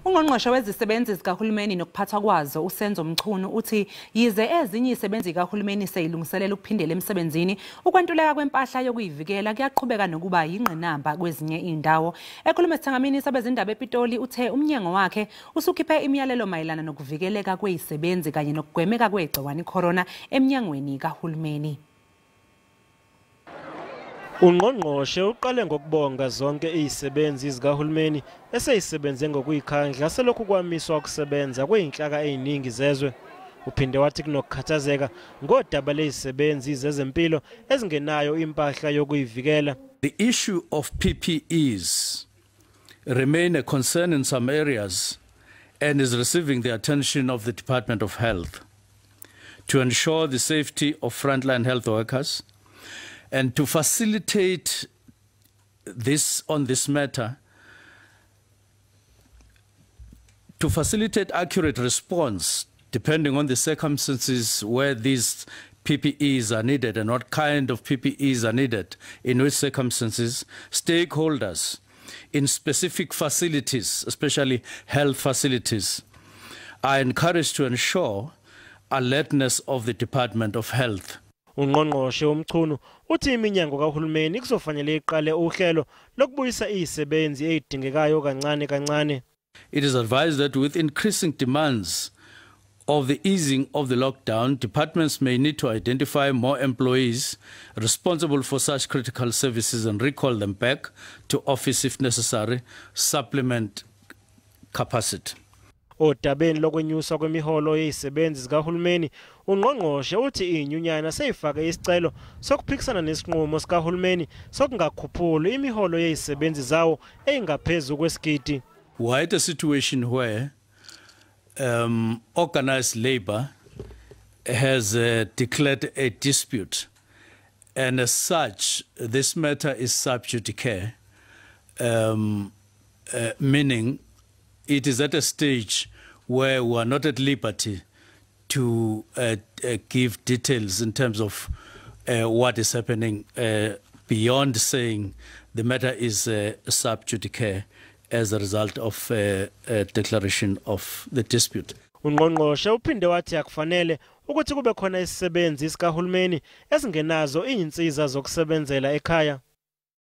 UNgqognqoshe wezisebenzi zika hulumeni nokuphathwa kwazo uSenzo Mchunu uthi yize ezinye izisebenzi kahulumeni sezilungiselela ukuphindela emsebenzini, ukwentuleka kwempahla yokuzivikela kuyaqhubeka nokuba yingqinamba kwezinye izindawo. Ekhuluma esithangamini sabezindaba ePitoli uthe umnyango wakhe usukhiphe imiyalelo mayelana nokuvikeleka kwezisebenzi kanye nokugwemeka kwegciwane corona emnyangweni kahulumeni. UNgqognqoshe uqale ngokubonga zonke izisebenzi zikahulumeni eseyisebenze ngokuyikhandla selokhu kwamiswa ukusebenza kweinhlaka eziningi zezwe. Uphinde wathi kunokukhathazeka ngodaba lezisebenzi zezempilo ezingenayo impahla yokuzivikela. The issue of PPEs remain a concern in some areas and is receiving the attention of the Department of Health to ensure the safety of frontline health workers. And to facilitate this on this matter, to facilitate accurate response, depending on the circumstances where these PPEs are needed and what kind of PPEs are needed, in which circumstances, stakeholders in specific facilities, especially health facilities, are encouraged to ensure alertness of the Department of Health. UNgqognqoshe uMchunu uthi iminyango kahulumeni kuzofanele iqale uhlelo lokubuyisa izisebenzi ezidingekayo kancane kancane. It is advised that with increasing demands of the easing of the lockdown, departments may need to identify more employees responsible for such critical services and recall them back to office if necessary, supplement capacity. Odabeni lokwenyuswa kwemiholo yezisebenzi zikahulumeni, uNgqognqoshe uthi inyunyana seyifake isicelo sokuphikisana nesinqumo sikahulumeni sokungakhuphuli imiholo yezisebenzi zawo engaphezulu kwesigidi. We're at a situation where organized labor has declared a dispute, and as such, this matter is sub judice, meaning it is at a stage where we are not at liberty to give details in terms of what is happening beyond saying the matter is sub judice as a result of a declaration of the dispute. UNgqognqoshe uphinde wathi akufanele ukuthi kube khona isisebenzi sikahulumeni ezingenazo izinsiza zokusebenzela ekhaya.